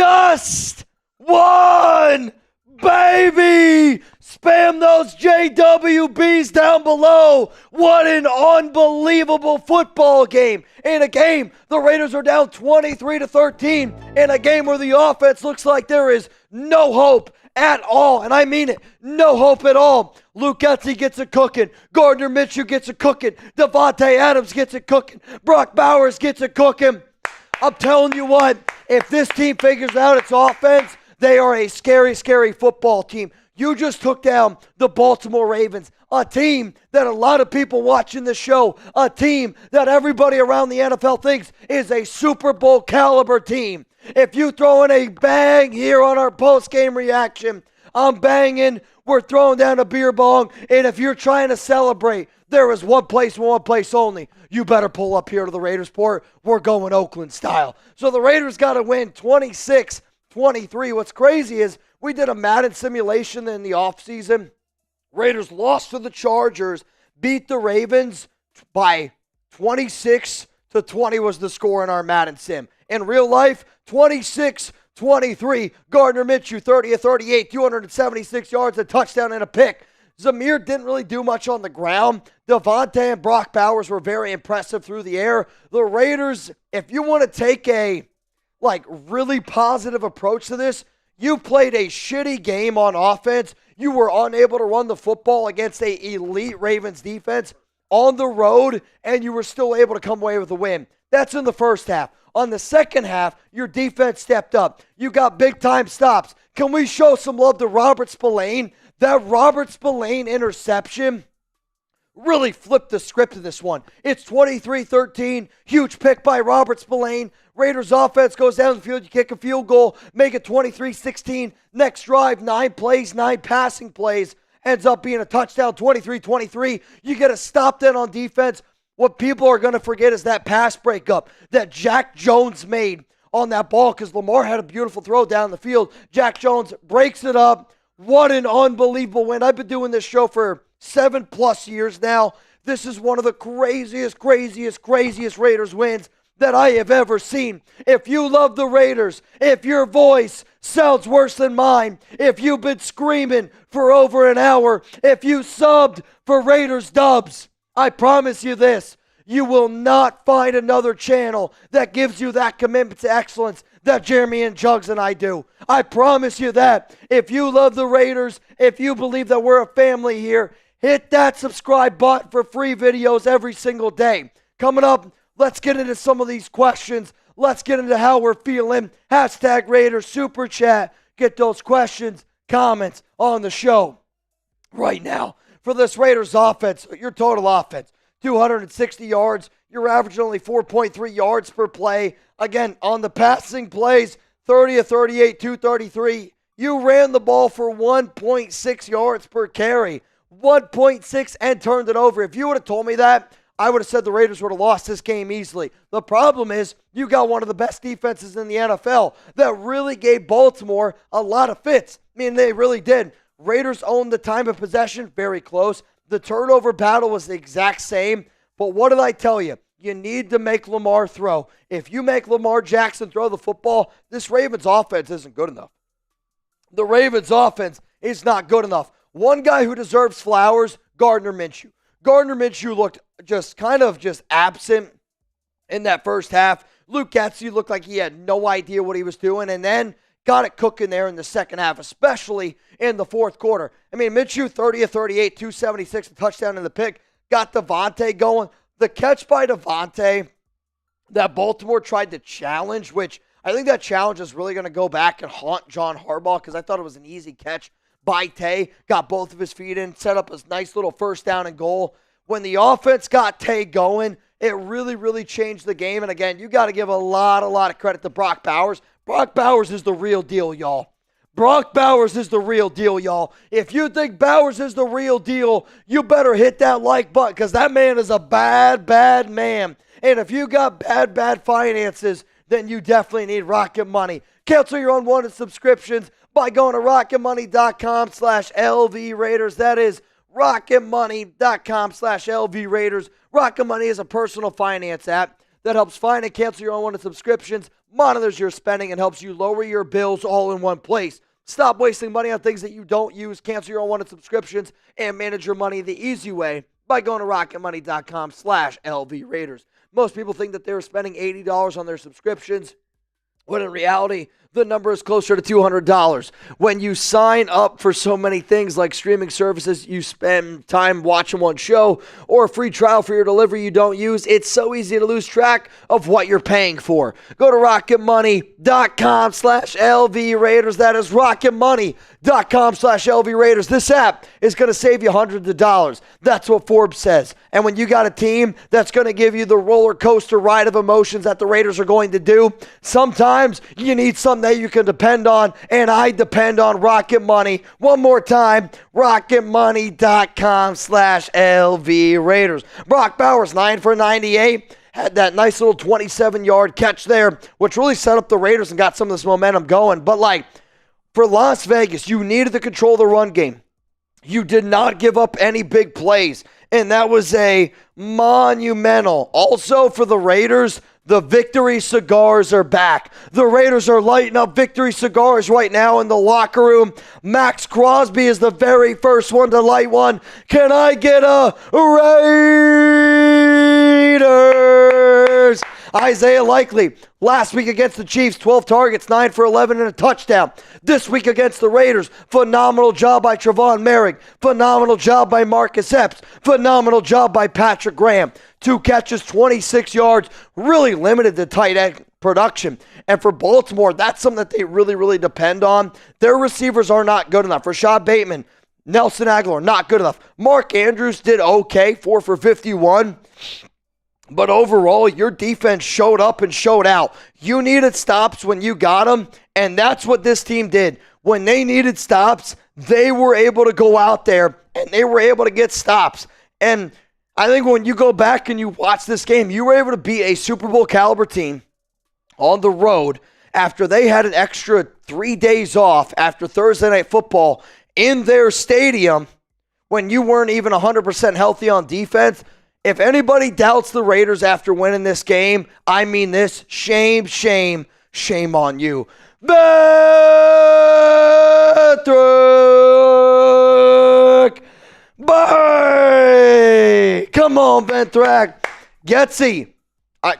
just won, baby! Spam those JWBs down below. What an unbelievable football game. In a game, the Raiders are down 23-13. In a game where the offense looks like there is no hope at all. And I mean it, no hope at all. Luke Getsy gets it cooking. Gardner Minshew gets it cooking. Davante Adams gets it cooking. Brock Bowers gets it cooking. I'm telling you what, if this team figures out its offense, they are a scary, scary football team. You just took down the Baltimore Ravens, a team that a lot of people watching the show, a team that everybody around the NFL thinks is a Super Bowl caliber team. If you throw in a bang here on our post-game reaction, I'm banging, we're throwing down a beer bong, and if you're trying to celebrate, there is one place and one place only. You better pull up here to the Raiders Port. We're going Oakland style. So the Raiders got to win 26-23. What's crazy is we did a Madden simulation in the offseason. Raiders lost to the Chargers, beat the Ravens by 26-20 was the score in our Madden sim. In real life, 26-23. Gardner Minshew, 30-38, 276 yards, a touchdown, and a pick. Zamir didn't really do much on the ground. Davante and Brock Bowers were very impressive through the air. The Raiders, if you want to take a really positive approach to this, you played a shitty game on offense. You were unable to run the football against an elite Ravens defense on the road, and you were still able to come away with a win. That's in the first half. On the second half, your defense stepped up. You got big-time stops. Can we show some love to Robert Spillane? That Robert Spillane interception really flipped the script of this one. It's 23-13, huge pick by Robert Spillane. Raiders offense goes down the field, you kick a field goal, make it 23-16. Next drive, 9 plays, 9 passing plays, ends up being a touchdown, 23-23. You get a stop then on defense. What people are going to forget is that pass breakup that Jack Jones made on that ball because Lamar had a beautiful throw down the field. Jack Jones breaks it up. What an unbelievable win. I've been doing this show for 7+ years now. This is one of the craziest Raiders wins that I have ever seen. If you love the Raiders, if your voice sounds worse than mine, if you've been screaming for over an hour, if you subbed for Raiders dubs, I promise you this, you will not find another channel that gives you that commitment to excellence that Jeremy and Jugs and I do. I promise you that. If you love the Raiders, if you believe that we're a family here, hit that subscribe button for free videos every single day. Coming up, let's get into some of these questions. Let's get into how we're feeling. Hashtag Raiders Super Chat. Get those questions, comments on the show right now. For this Raiders offense, your total offense, 260 yards. You're averaging only 4.3 yards per play. Again, on the passing plays, 30-38, 233. You ran the ball for 1.6 yards per carry. 1.6 and turned it over. If you would have told me that, I would have said the Raiders would have lost this game easily. The problem is you got one of the best defenses in the NFL that really gave Baltimore a lot of fits. I mean, they really did. Raiders owned the time of possession, very close. The turnover battle was the exact same. But what did I tell you? You need to make Lamar throw. If you make Lamar Jackson throw the football, this Ravens offense isn't good enough. The Ravens offense is not good enough. One guy who deserves flowers, Gardner Minshew. Gardner Minshew looked just absent in that first half. Luke Getsy looked like he had no idea what he was doing, and then got it cooking there in the second half, especially in the fourth quarter. I mean, Minshew, 30-38, 276, a touchdown in the pick, got Davante going. The catch by Davante that Baltimore tried to challenge, which I think that challenge is really going to go back and haunt John Harbaugh because I thought it was an easy catch by Tay. Got both of his feet in, set up a nice little first down and goal. When the offense got Tay going, it really changed the game. And again, you got to give a lot of credit to Brock Bowers. Brock Bowers is the real deal, y'all. Brock Bowers is the real deal, y'all. If you think Bowers is the real deal, you better hit that like button because that man is a bad man. And if you got bad finances, then you definitely need Rocket Money. Cancel your unwanted subscriptions by going to rocketmoney.com/LV Raiders. That is rocketmoney.com/LV Raiders. Rocket Money is a personal finance app that helps find and cancel your unwanted subscriptions monitors your spending, and helps you lower your bills all in one place. Stop wasting money on things that you don't use. Cancel your unwanted subscriptions and manage your money the easy way by going to rocketmoney.com/LV Raiders. Most people think that they're spending $80 on their subscriptions, when in reality, the number is closer to $200. When you sign up for so many things like streaming services, you spend time watching one show, or a free trial for your delivery you don't use, it's so easy to lose track of what you're paying for. Go to rocketmoney.com/LV Raiders. That is rocketmoney.com/LV Raiders. This app is going to save you hundreds of dollars. That's what Forbes says. And when you got a team that's going to give you the roller coaster ride of emotions that the Raiders are going to do, sometimes you need something that you can depend on, and I depend on Rocket Money. One more time, rocketmoney.com/LV Raiders. Brock Bowers, 9 for 98. Had that nice little 27-yard catch there, which really set up the Raiders and got some of this momentum going. But for Las Vegas, you needed to control the run game. You did not give up any big plays, and that was a monumental. Also for the Raiders, the victory cigars are back. The Raiders are lighting up victory cigars right now in the locker room. Maxx Crosby is the very first one to light one. Can I get a Raiders? Isaiah Likely, last week against the Chiefs, 12 targets, 9 for 11 and a touchdown. This week against the Raiders, phenomenal job by Trevon Merrick. Phenomenal job by Marcus Epps. Phenomenal job by Patrick Graham. 2 catches, 26 yards, really limited the tight end production. And for Baltimore, that's something that they really, really depend on. Their receivers are not good enough. Rashad Bateman, Nelson Aguilar, not good enough. Mark Andrews did okay, 4 for 51. But overall, your defense showed up and showed out. You needed stops when you got them, and that's what this team did. When they needed stops, they were able to go out there, and they were able to get stops. And I think when you go back and you watch this game, you were able to beat a Super Bowl caliber team on the road after they had an extra 3 days off after Thursday Night Football in their stadium when you weren't even 100% healthy on defense. If anybody doubts the Raiders after winning this game, I mean this, shame, shame, shame on you. Ventrac! Bye! Come on, Ventrac. Getsy,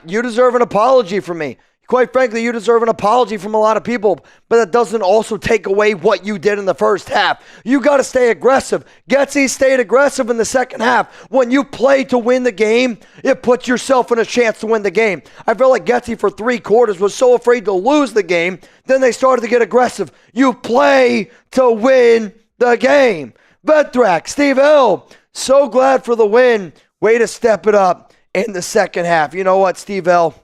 you deserve an apology from me. Quite frankly, you deserve an apology from a lot of people, but that doesn't also take away what you did in the first half. You got to stay aggressive. Getsy stayed aggressive in the second half. When you play to win the game, it puts yourself in a chance to win the game. I felt like Getsy for 3 quarters was so afraid to lose the game, then they started to get aggressive. You play to win the game. Ventrac, Steve L., so glad for the win. Way to step it up in the second half. You know what, Steve L.,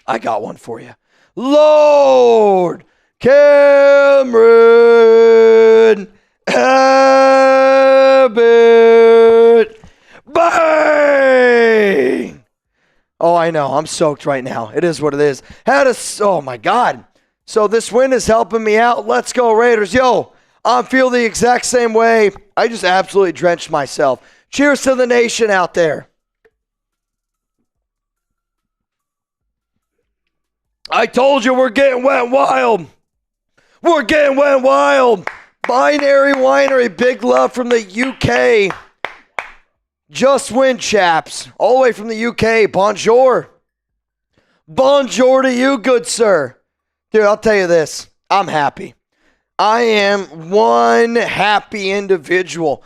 I got one for you. Lord Cameron Abbott. Bang! Oh, I know. I'm soaked right now. It is what it is. Oh, my God. So this win is helping me out. Let's go, Raiders. Yo, I feel the exact same way. I just absolutely drenched myself. Cheers to the nation out there. I told you we're getting wet and wild. We're getting wet and wild. Binary Winery, big love from the UK. Just win, chaps. All the way from the UK. Bonjour. Bonjour to you, good sir. Dude, I'll tell you this. I'm happy. I am one happy individual.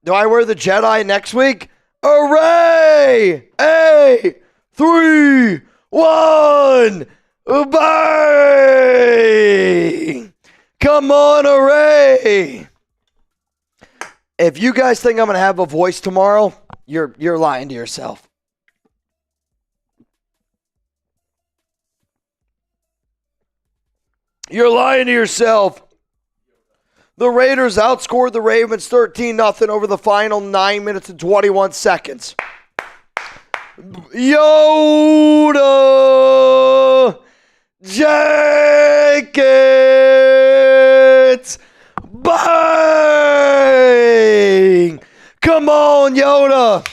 Do I wear the Jedi next week? Hooray! Hey! 3, 1... Bye! Come on, hooray! If you guys think I'm going to have a voice tomorrow, you're lying to yourself. You're lying to yourself. The Raiders outscored the Ravens 13-0 over the final 9 minutes and 21 seconds. Yoda! Jenkins! Bang! Come on, Yoda!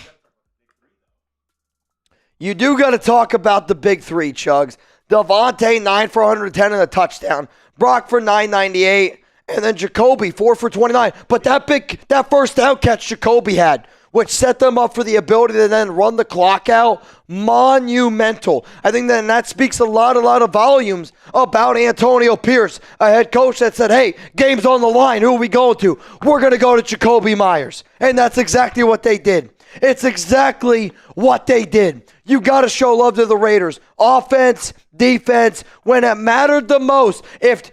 You do got to talk about the big 3, Chugs. Davante, 9 for 110 and a touchdown. Brock for 998. And then Jacoby, 4 for 29. But that first down catch Jacoby had, which set them up for the ability to then run the clock out, monumental. I think that speaks a lot of volumes about Antonio Pierce, a head coach that said, hey, game's on the line. Who are we going to? We're going to go to Jacoby Myers. And that's exactly what they did. It's exactly what they did. You got to show love to the Raiders. Offense, defense, when it mattered the most. If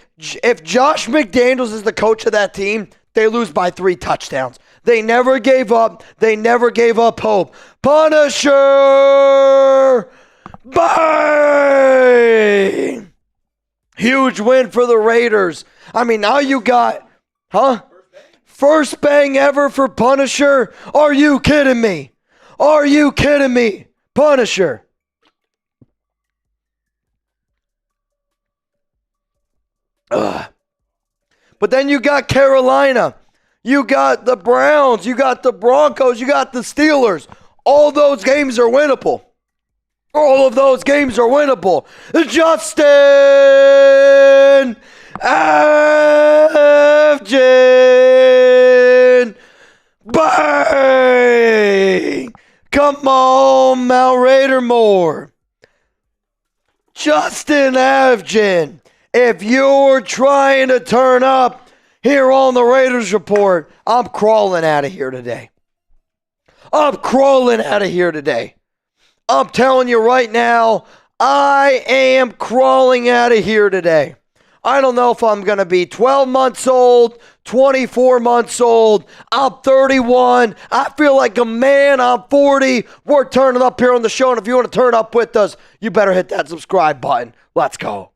Josh McDaniels is the coach of that team, they lose by 3 touchdowns. They never gave up. They never gave up hope. Punisher! Bang! Huge win for the Raiders. I mean, now you got, first bang ever for Punisher? Are you kidding me? Are you kidding me? Punisher. Ugh. But then you got Carolina. You got the Browns. You got the Broncos. You got the Steelers. All those games are winnable. All of those games are winnable. Justin Afton. Bang! Come on, Mount Raidermore. Justin Afton. If you're trying to turn up here on the Raiders Report, I'm crawling out of here today. I'm crawling out of here today. I'm telling you right now, I am crawling out of here today. I don't know if I'm going to be 12 months old, 24 months old. I'm 31. I feel like a man. I'm 40. We're turning up here on the show, and if you want to turn up with us, you better hit that subscribe button. Let's go.